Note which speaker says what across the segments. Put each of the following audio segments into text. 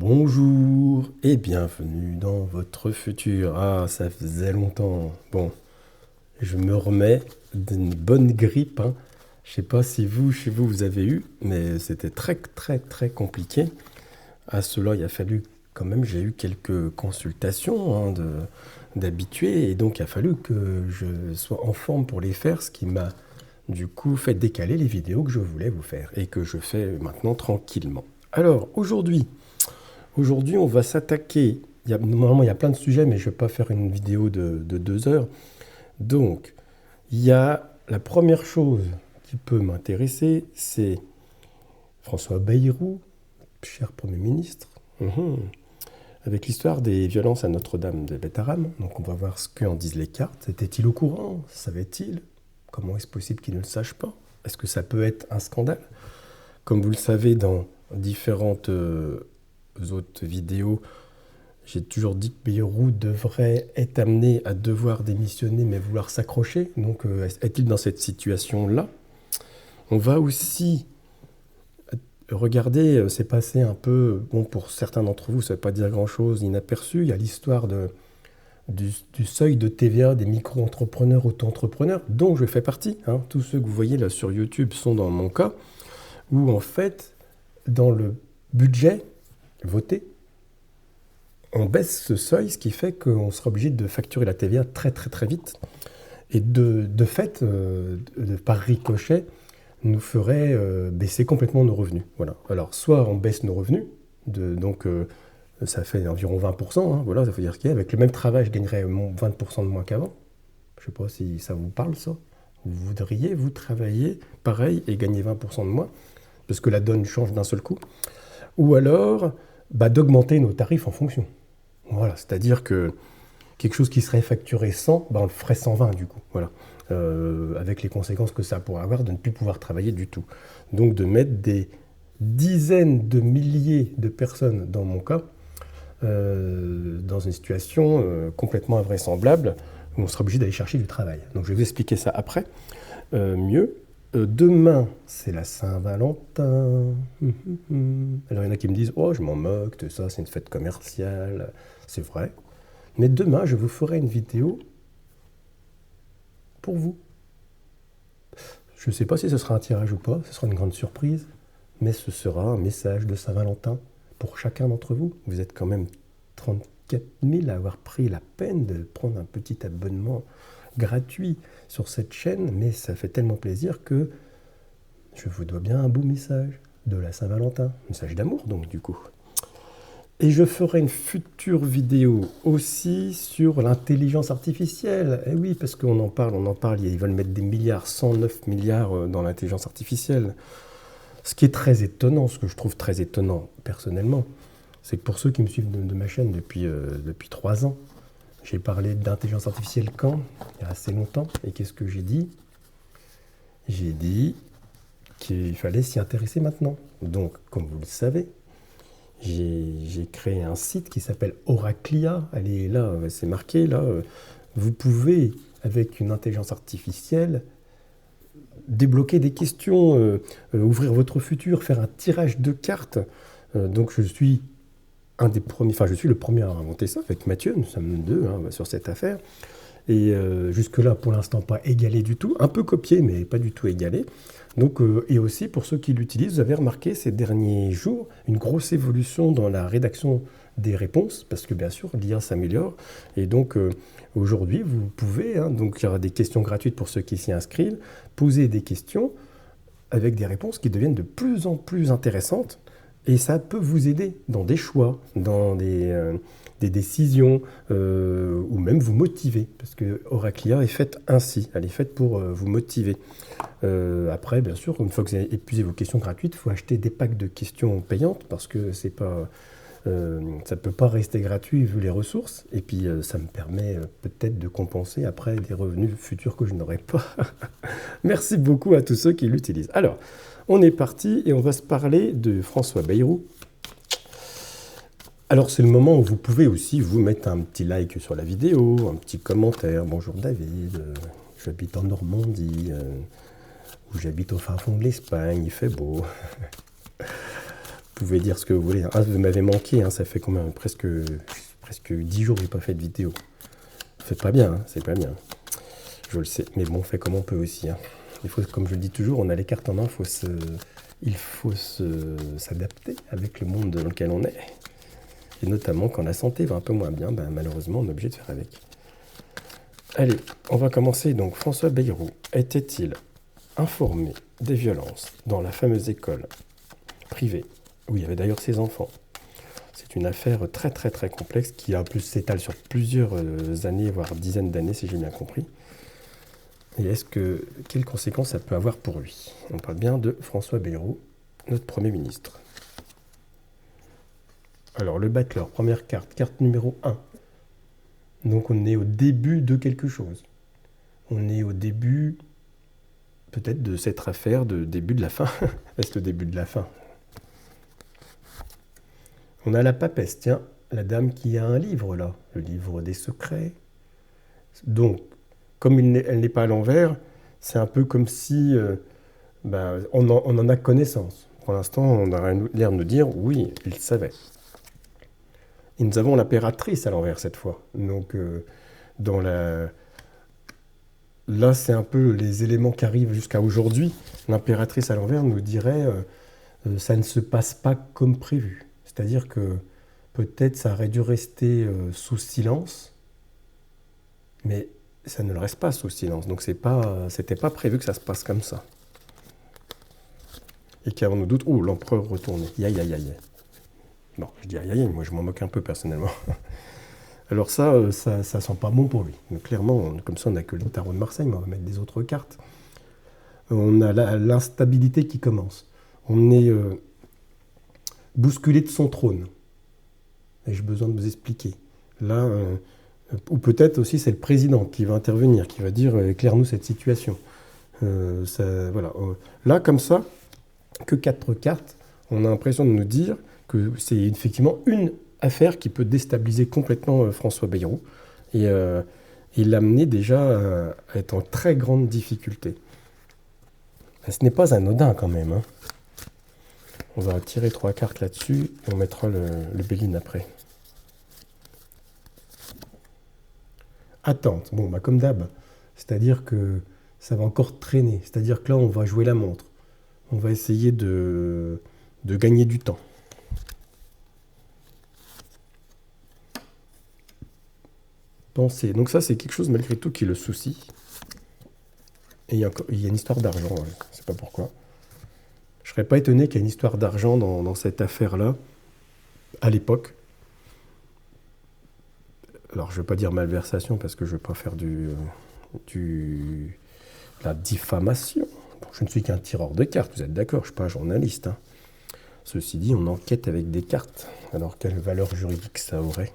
Speaker 1: Bonjour et bienvenue dans votre futur. Ah, ça faisait longtemps. Bon, je me remets d'une bonne grippe, hein. Je sais pas si vous, chez vous, vous avez eu, mais c'était très très très compliqué. À cela, il a fallu quand même, j'ai eu quelques consultations d'habitués et donc il a fallu que je sois en forme pour les faire, ce qui m'a du coup fait décaler les vidéos que je voulais vous faire et que je fais maintenant tranquillement. Alors aujourd'hui, on va s'attaquer. Normalement, il y a plein de sujets, mais je ne vais pas faire une vidéo de 2 heures. Donc, il y a la première chose qui peut m'intéresser, c'est François Bayrou, cher Premier ministre, avec l'histoire des violences à Notre-Dame de Bétarame. Donc, on va voir ce qu'en disent les cartes. Était-il au courant? Savait-il? Comment est-ce possible qu'il ne le sache pas? Est-ce que ça peut être un scandale? Comme vous le savez, dans différentes autres vidéos, j'ai toujours dit que Bayrou devrait être amené à devoir démissionner, mais vouloir s'accrocher. Donc, est-il dans cette situation-là? On va aussi regarder, c'est passé un peu, bon, pour certains d'entre vous, ça ne veut pas dire grand-chose, inaperçu. Il y a l'histoire du seuil de TVA des micro-entrepreneurs, auto-entrepreneurs, dont je fais partie, hein. Tous ceux que vous voyez là sur YouTube sont dans mon cas, où en fait, dans le budget voté, on baisse ce seuil, ce qui fait qu'on sera obligé de facturer la TVA très très très vite. Et de fait, par ricochet, nous ferait baisser complètement nos revenus. Voilà. Alors, soit on baisse nos revenus, donc ça fait environ 20%, hein, voilà, ça veut dire qu'avec le même travail, je gagnerais 20% de moins qu'avant. Je ne sais pas si ça vous parle, ça. Vous voudriez, vous travailler pareil et gagner 20% de moins, parce que la donne change d'un seul coup. Ou alors, d'augmenter nos tarifs en fonction. Voilà, c'est-à-dire que quelque chose qui serait facturé 100, on le ferait 120 du coup. Voilà. Avec les conséquences que ça pourrait avoir de ne plus pouvoir travailler du tout. Donc de mettre des dizaines de milliers de personnes, dans mon cas, dans une situation complètement invraisemblable, où on sera obligé d'aller chercher du travail. Donc je vais vous expliquer ça après, mieux. Demain, c'est la Saint-Valentin. Alors il y en a qui me disent « Oh, je m'en moque de ça, c'est une fête commerciale. » C'est vrai. Mais demain, je vous ferai une vidéo pour vous. Je ne sais pas si ce sera un tirage ou pas, ce sera une grande surprise, mais ce sera un message de Saint-Valentin pour chacun d'entre vous. Vous êtes quand même 34 000 à avoir pris la peine de prendre un petit abonnement gratuit sur cette chaîne, mais ça fait tellement plaisir que je vous dois bien un beau message de la Saint-Valentin, un message d'amour donc du coup. Et je ferai une future vidéo aussi sur l'intelligence artificielle. Eh oui, parce qu'on en parle, ils veulent mettre des milliards, 109 milliards dans l'intelligence artificielle. Ce qui est très étonnant, ce que je trouve très étonnant personnellement, c'est que pour ceux qui me suivent de ma chaîne depuis 3 ans, j'ai parlé d'intelligence artificielle quand? Il y a assez longtemps. Et qu'est-ce que j'ai dit? J'ai dit qu'il fallait s'y intéresser maintenant. Donc, comme vous le savez, j'ai créé un site qui s'appelle Oraclia. Elle est là, c'est marqué là. Vous pouvez, avec une intelligence artificielle, débloquer des questions, ouvrir votre futur, faire un tirage de cartes. Donc je suis je suis le premier à inventer ça avec Mathieu. Nous sommes deux sur cette affaire. Et jusque-là, pour l'instant, pas égalé du tout. Un peu copié, mais pas du tout égalé. Donc, et aussi, pour ceux qui l'utilisent, vous avez remarqué ces derniers jours une grosse évolution dans la rédaction des réponses, parce que bien sûr, l'IA s'améliore. Et donc, aujourd'hui, vous pouvez, donc il y aura des questions gratuites pour ceux qui s'y inscrivent, poser des questions avec des réponses qui deviennent de plus en plus intéressantes. Et ça peut vous aider dans des choix, dans des décisions, ou même vous motiver. Parce que Oraclia est faite ainsi, elle est faite pour vous motiver. Après, bien sûr, une fois que vous avez épuisé vos questions gratuites, il faut acheter des packs de questions payantes, parce que c'est pas, ça ne peut pas rester gratuit vu les ressources. Et puis, ça me permet peut-être de compenser après des revenus futurs que je n'aurai pas. Merci beaucoup à tous ceux qui l'utilisent. Alors, on est parti et on va se parler de François Bayrou. Alors c'est le moment où vous pouvez aussi vous mettre un petit like sur la vidéo, un petit commentaire. Bonjour David, j'habite en Normandie, ou j'habite au fin fond de l'Espagne, il fait beau. pouvez dire ce que vous voulez. Ah, vous m'avez manqué, hein, ça fait combien? Presque 10 jours que j'ai pas fait de vidéo. Faites pas bien, hein, c'est pas bien. Je le sais, mais bon, on fait comme on peut aussi. Hein. Il faut, comme je le dis toujours, on a les cartes en main, il faut s'adapter avec le monde dans lequel on est. Et notamment quand la santé va un peu moins bien, ben, malheureusement, on est obligé de faire avec. Allez, on va commencer. Donc, François Bayrou était-il informé des violences dans la fameuse école privée où il y avait d'ailleurs ses enfants? C'est une affaire très très très complexe qui en plus s'étale sur plusieurs années, voire dizaines d'années si j'ai bien compris. Et quelles conséquences ça peut avoir pour lui? On parle bien de François Bayrou, notre Premier ministre. Alors le battleur, première carte, carte numéro 1. Donc on est au début de quelque chose. On est au début peut-être de cette affaire, de début de la fin. Est-ce le début de la fin? On a la papesse, tiens, la dame qui a un livre là, le livre des secrets. Donc, comme elle n'est pas à l'envers, c'est un peu comme si on en a connaissance. Pour l'instant, on a l'air de nous dire, oui, il savait. Et nous avons l'impératrice à l'envers cette fois. Donc, là, c'est un peu les éléments qui arrivent jusqu'à aujourd'hui. L'impératrice à l'envers nous dirait, ça ne se passe pas comme prévu. C'est-à-dire que peut-être ça aurait dû rester sous silence, mais ça ne le reste pas sous silence. Donc c'était pas prévu que ça se passe comme ça. Et qu'avons-nous doute, l'empereur retourné. Aïe, aïe, aïe. Bon, je dis aïe, aïe, moi je m'en moque un peu personnellement. Alors ça sent pas bon pour lui. Donc, clairement, comme ça on n'a que le tarot de Marseille, mais on va mettre des autres cartes. On a l'instabilité qui commence. On est bousculé de son trône. Et j'ai besoin de vous expliquer. Là, ou peut-être aussi c'est le président qui va intervenir, qui va dire éclaire-nous cette situation. Voilà. Là, comme ça, que 4 cartes, on a l'impression de nous dire que c'est effectivement une affaire qui peut déstabiliser complètement François Bayrou et l'amener déjà à être en très grande difficulté. Ce n'est pas anodin quand même. Hein. On va tirer 3 cartes là-dessus et on mettra le Béline après. Attente, bon, comme d'hab, c'est-à-dire que ça va encore traîner. C'est-à-dire que là, on va jouer la montre. On va essayer de gagner du temps. Penser. Donc ça, c'est quelque chose malgré tout qui le soucie. Et il y a une histoire d'argent, ouais. Je ne sais pas pourquoi. Je ne serais pas étonné qu'il y ait une histoire d'argent dans cette affaire-là, à l'époque. Alors, je ne veux pas dire malversation, parce que je ne veux pas faire la diffamation. Bon, je ne suis qu'un tireur de cartes, vous êtes d'accord, je ne suis pas un journaliste. Hein. Ceci dit, on enquête avec des cartes. Alors, quelle valeur juridique ça aurait?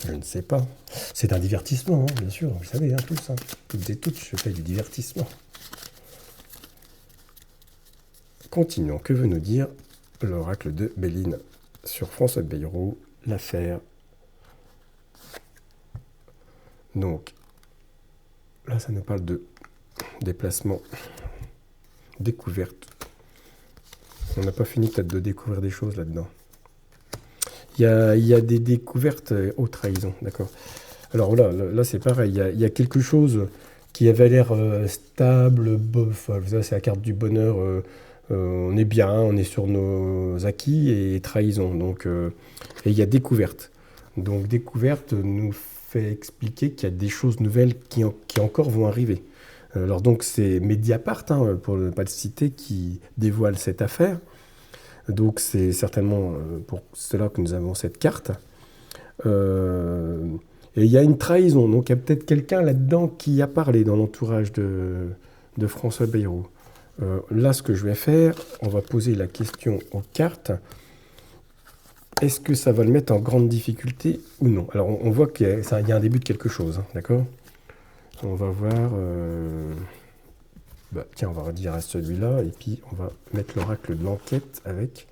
Speaker 1: Je ne sais pas. C'est un divertissement, hein, bien sûr, vous le savez, hein, tous. Hein. Toutes et toutes, je fais du divertissement. Continuons. Que veut nous dire l'oracle de Béline sur François Bayrou, l'affaire? Donc, là, ça nous parle de déplacement, découverte. On n'a pas fini peut-être de découvrir des choses là-dedans. Il y a des découvertes aux trahisons, d'accord. Alors là c'est pareil, il y a quelque chose qui avait l'air stable, bof, vous savez, c'est la carte du bonheur, on est bien, on est sur nos acquis, et trahison, donc, et il y a découverte. Donc découverte nous fait expliquer qu'il y a des choses nouvelles qui encore vont arriver. Alors donc c'est Mediapart, hein, pour ne pas le citer, qui dévoile cette affaire. Donc c'est certainement pour cela que nous avons cette carte. Et il y a une trahison, donc il y a peut-être quelqu'un là-dedans qui a parlé dans l'entourage de François Bayrou. Là, ce que je vais faire, on va poser la question aux cartes. Est-ce que ça va le mettre en grande difficulté ou non? Alors on voit qu'il y a un début de quelque chose, hein, d'accord? On va voir... tiens, on va redire à celui-là, et puis on va mettre l'oracle de l'enquête avec,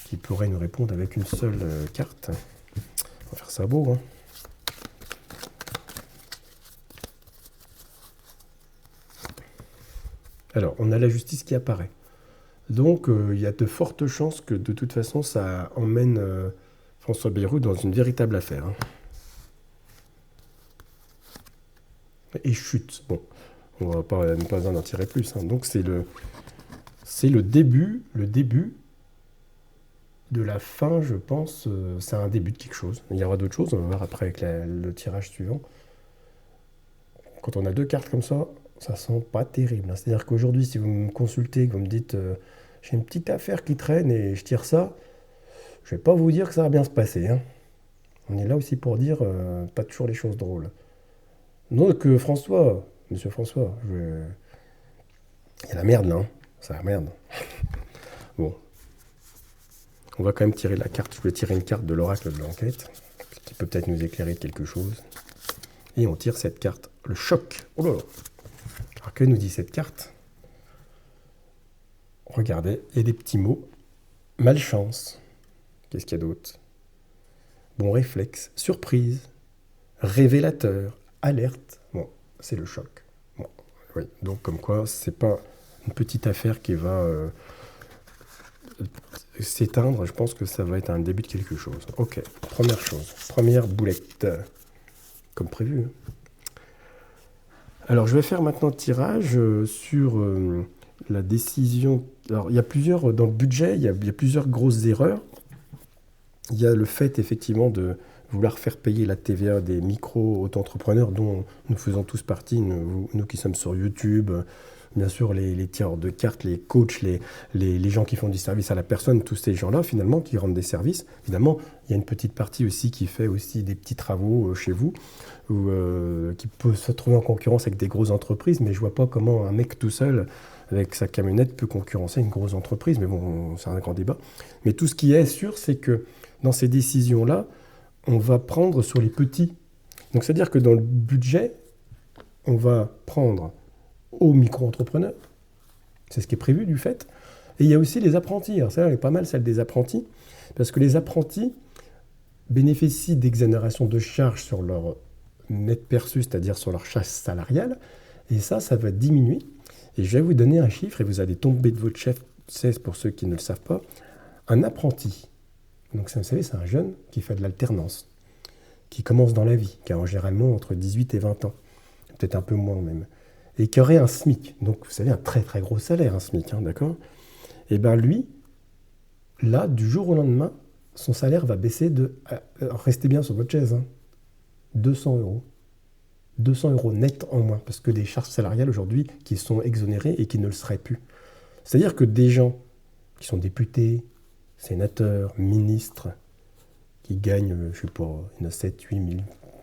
Speaker 1: qui pourrait nous répondre avec une seule carte. On va faire ça beau, hein. Alors, on a la justice qui apparaît. Donc, il y a de fortes chances que de toute façon, ça emmène François Bayrou dans une véritable affaire, hein. Et chute. Bon, on va pas, même pas besoin d'en tirer plus, hein. Donc, c'est le début de la fin, je pense. C'est un début de quelque chose. Il y aura d'autres choses, on va voir après avec le tirage suivant. Quand on a deux cartes comme ça sent pas terrible, hein. C'est-à-dire qu'aujourd'hui, si vous me consultez, que vous me dites j'ai une petite affaire qui traîne et je tire ça, je vais pas vous dire que ça va bien se passer, hein. On est là aussi pour dire pas toujours les choses drôles. Donc François, monsieur François, il y a la merde là, hein. C'est la merde. Bon, on va quand même tirer la carte. Je vais tirer une carte de l'oracle de l'enquête, qui peut peut-être nous éclairer de quelque chose. Et on tire cette carte, le choc. Oh là là. Alors que nous dit cette carte? Regardez, il y a des petits mots. Malchance. Qu'est-ce qu'il y a d'autre? Bon réflexe, surprise, révélateur, alerte. Bon, c'est le choc. Bon, oui. Donc comme quoi, c'est pas une petite affaire qui va s'éteindre. Je pense que ça va être un début de quelque chose. Ok, première chose, première boulette, comme prévu, hein. Alors je vais faire maintenant le tirage sur la décision. Alors il y a plusieurs, dans le budget, il y a plusieurs grosses erreurs. Il y a le fait effectivement de vouloir faire payer la TVA des micro-auto-entrepreneurs dont nous faisons tous partie, nous qui sommes sur YouTube, bien sûr les tireurs de cartes, les coachs, les gens qui font du service à la personne, tous ces gens-là finalement qui rendent des services. Évidemment, il y a une petite partie aussi qui fait aussi des petits travaux chez vous, ou qui peut se trouver en concurrence avec des grosses entreprises, mais je vois pas comment un mec tout seul avec sa camionnette peut concurrencer une grosse entreprise, mais bon, c'est un grand débat. Mais tout ce qui est sûr, c'est que dans ces décisions-là, on va prendre sur les petits. Donc c'est-à-dire que dans le budget, on va prendre aux micro-entrepreneurs, c'est ce qui est prévu du fait, et il y a aussi les apprentis. Alors ça, elle est pas mal, celle des apprentis, parce que les apprentis bénéficient d'exonération de charges sur leur net perçu, c'est-à-dire sur leur charge salariale, et ça va diminuer. Et je vais vous donner un chiffre, et vous allez tomber de votre chef, c'est pour ceux qui ne le savent pas, un apprenti. Donc ça, vous savez, c'est un jeune qui fait de l'alternance, qui commence dans la vie, qui a généralement entre 18 et 20 ans, peut-être un peu moins même, et qui aurait un SMIC. Donc vous savez, un très très gros salaire, un SMIC, hein, d'accord? Et bien lui, là, du jour au lendemain, son salaire va baisser de... restez bien sur votre chaise, hein, 200 euros. 200 euros net en moins, parce que des charges salariales aujourd'hui qui sont exonérées et qui ne le seraient plus. C'est-à-dire que des gens qui sont députés, sénateurs, ministres, qui gagnent, je sais pas, 7, 8 000,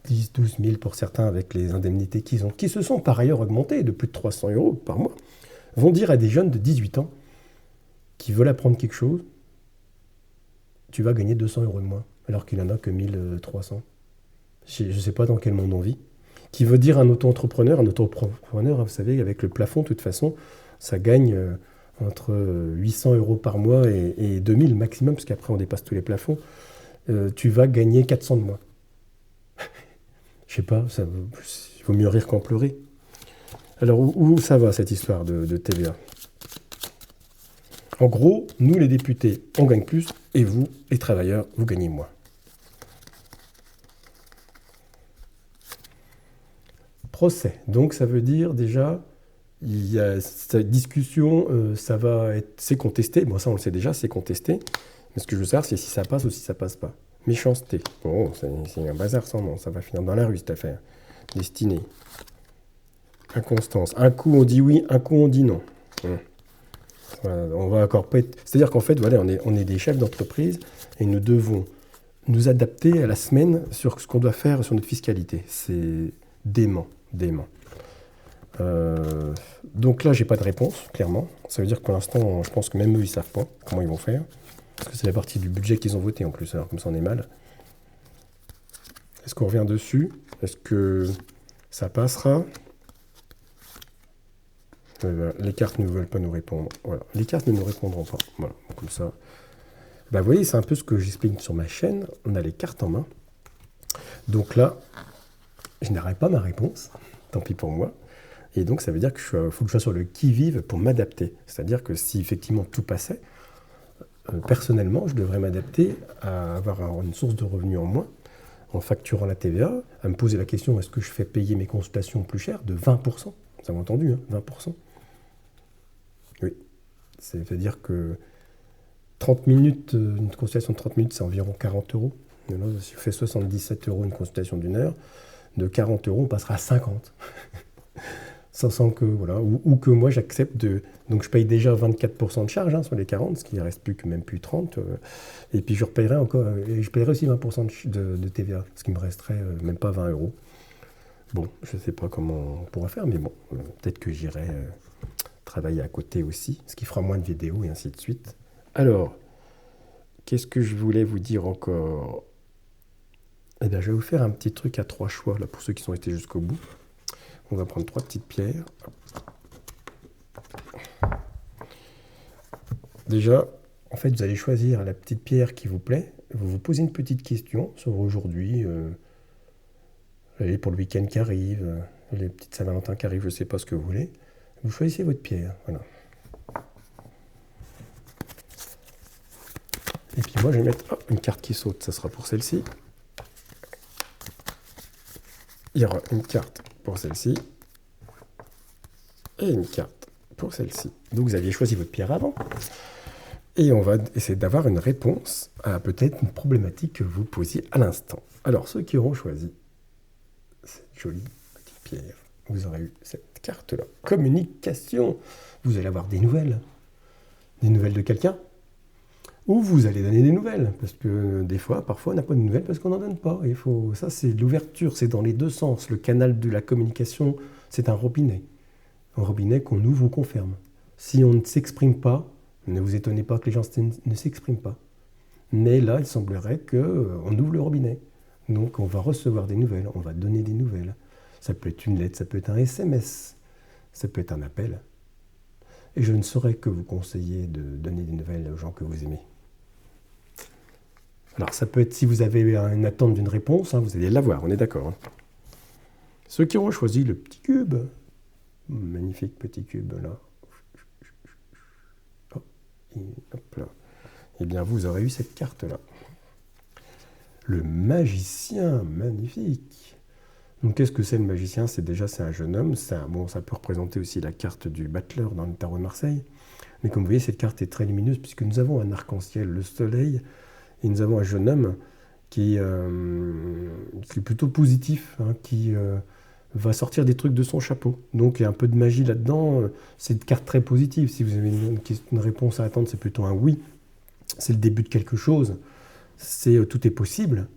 Speaker 1: 10, 12 000 pour certains avec les indemnités qu'ils ont, qui se sont par ailleurs augmentées de plus de 300 euros par mois, vont dire à des jeunes de 18 ans qui veulent apprendre quelque chose, tu vas gagner 200 euros de moins, alors qu'il n'en a que 1300. Je ne sais pas dans quel monde on vit. Qui veut dire un auto-entrepreneur, vous savez, avec le plafond, de toute façon, ça gagne entre 800 euros par mois et 2000 maximum, parce qu'après on dépasse tous les plafonds. Tu vas gagner 400 de moins. Je sais pas, il vaut mieux rire qu'en pleurer. Alors, où ça va cette histoire de TVA? En gros, nous les députés, on gagne plus, et vous, les travailleurs, vous gagnez moins. Procès. Donc ça veut dire déjà, il y a cette discussion, c'est contesté. Bon, ça on le sait déjà, c'est contesté. Mais ce que je veux savoir, c'est si ça passe ou si ça passe pas. Méchanceté. Bon, c'est un bazar sans nom, ça va finir dans la rue cette affaire. Destinée. Inconstance. Un coup on dit oui, un coup on dit non. Voilà, on va encore pas être... C'est-à-dire qu'en fait, voilà, on est des chefs d'entreprise et nous devons nous adapter à la semaine sur ce qu'on doit faire sur notre fiscalité. C'est dément. Donc là, j'ai pas de réponse, clairement. Ça veut dire que pour l'instant, je pense que même eux, ils savent pas comment ils vont faire. Parce que c'est la partie du budget qu'ils ont voté en plus, alors comme ça on est mal. Est-ce qu'on revient dessus? Est-ce que ça passera? Les cartes ne veulent pas nous répondre. Voilà. Les cartes ne nous répondront pas. Voilà, comme ça. Vous voyez, c'est un peu ce que j'explique sur ma chaîne. On a les cartes en main. Donc là, je n'aurai pas ma réponse. Tant pis pour moi. Et donc, ça veut dire qu'il faut que je sois sur le qui-vive pour m'adapter. C'est-à-dire que si effectivement tout passait, personnellement, je devrais m'adapter à avoir une source de revenus en moins, en facturant la TVA, à me poser la question, est-ce que je fais payer mes consultations plus cher de 20%? Vous avez entendu, hein, 20%. Oui. C'est-à-dire que 30 minutes, une consultation de 30 minutes, c'est environ 40 euros. Alors, si je fais 77 euros une consultation d'une heure, de 40 euros, on passera à 50. Sans que, voilà, ou que moi j'accepte de. Donc je paye déjà 24% de charge sur les 40, ce qui ne reste plus que même plus 30. Et puis je repayerai encore, et je payerai aussi 20% de TVA, ce qui me resterait même pas 20 euros. Bon, je ne sais pas comment on pourra faire, mais bon, peut-être que j'irai travailler à côté aussi, ce qui fera moins de vidéos et ainsi de suite. Alors, qu'est-ce que je voulais vous dire encore? Eh bien, je vais vous faire un petit truc à 3 choix, là, pour ceux qui sont restés jusqu'au bout. On va prendre 3 petites pierres. Déjà, en fait, vous allez choisir la petite pierre qui vous plaît. Vous vous posez une petite question sur aujourd'hui, pour le week-end qui arrive, les petites Saint-Valentin qui arrivent, je ne sais pas ce que vous voulez. Vous choisissez votre pierre, voilà. Et puis moi, je vais mettre une carte qui saute, ça sera pour celle-ci. Il y aura une carte pour celle-ci et une carte pour celle-ci. Donc vous aviez choisi votre pierre avant. Et on va essayer d'avoir une réponse à peut-être une problématique que vous posiez à l'instant. Alors, ceux qui auront choisi cette jolie petite pierre, vous aurez eu cette carte-là. Communication. Vous allez avoir des nouvelles. Des nouvelles de quelqu'un. Ou vous allez donner des nouvelles. Parce que des fois, parfois, on n'a pas de nouvelles parce qu'on n'en donne pas. Ça, c'est l'ouverture. C'est dans les deux sens. Le canal de la communication, c'est un robinet. Un robinet qu'on ouvre ou qu'on ferme. Si on ne s'exprime pas, ne vous étonnez pas que les gens ne s'expriment pas. Mais là, il semblerait qu'on ouvre le robinet. Donc, on va recevoir des nouvelles, on va donner des nouvelles. Ça peut être une lettre, ça peut être un SMS, ça peut être un appel. Et je ne saurais que vous conseiller de donner des nouvelles aux gens que vous aimez. Alors, ça peut être, si vous avez une attente d'une réponse, vous allez l'avoir, on est d'accord. Ceux qui auront choisi le petit cube, magnifique petit cube là, hop là. Eh bien, vous aurez eu cette carte-là. Le magicien, magnifique. Donc, qu'est-ce que c'est le magicien? C'est un jeune homme. Ça peut représenter aussi la carte du battleur dans le tarot de Marseille. Mais comme vous voyez, cette carte est très lumineuse puisque nous avons un arc-en-ciel, le soleil, et nous avons un jeune homme qui est plutôt positif, qui va sortir des trucs de son chapeau. Donc il y a un peu de magie là-dedans. C'est une carte très positive. Si vous avez une réponse à attendre, c'est plutôt un oui. C'est le début de quelque chose. Tout est possible.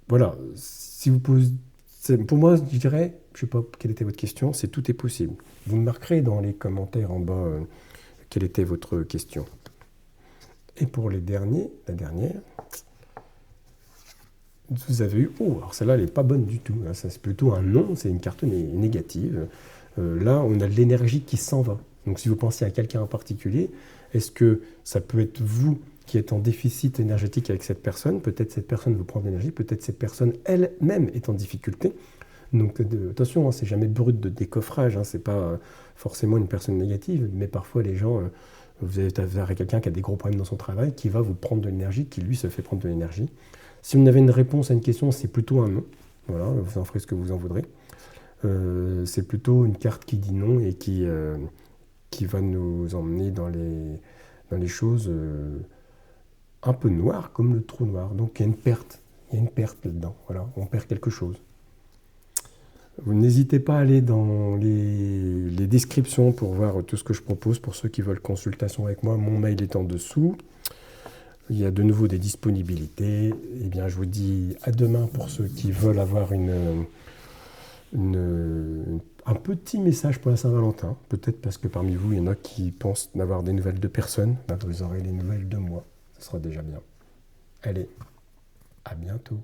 Speaker 1: Voilà. Si vous posez, pour moi, je dirais, je ne sais pas quelle était votre question, c'est tout est possible. Vous me marquerez dans les commentaires en bas quelle était votre question. Et pour la dernière, vous avez eu... Oh, alors celle-là, elle n'est pas bonne du tout. C'est plutôt un non, c'est une carte négative. Là, on a de l'énergie qui s'en va. Donc si vous pensez à quelqu'un en particulier, est-ce que ça peut être vous qui êtes en déficit énergétique avec cette personne? Peut-être cette personne vous prend de l'énergie, peut-être cette personne elle-même est en difficulté. Donc attention, c'est jamais brut de décoffrage, c'est pas forcément une personne négative, mais parfois les gens... vous avez affaire à quelqu'un qui a des gros problèmes dans son travail, qui va vous prendre de l'énergie, qui lui se fait prendre de l'énergie. Si on avait une réponse à une question, c'est plutôt un non. Voilà, vous en ferez ce que vous en voudrez. C'est plutôt une carte qui dit non et qui va nous emmener dans les choses un peu noires, comme le trou noir. Donc il y a une perte. Il y a une perte là-dedans. Voilà, on perd quelque chose. Vous n'hésitez pas à aller dans les descriptions pour voir tout ce que je propose. Pour ceux qui veulent consultation avec moi, mon mail est en dessous. Il y a de nouveau des disponibilités. Eh bien, je vous dis à demain pour ceux qui veulent avoir un petit message pour la Saint-Valentin. Peut-être parce que parmi vous, il y en a qui pensent n'avoir des nouvelles de personne. Ben, vous aurez les nouvelles de moi. Ce sera déjà bien. Allez, à bientôt.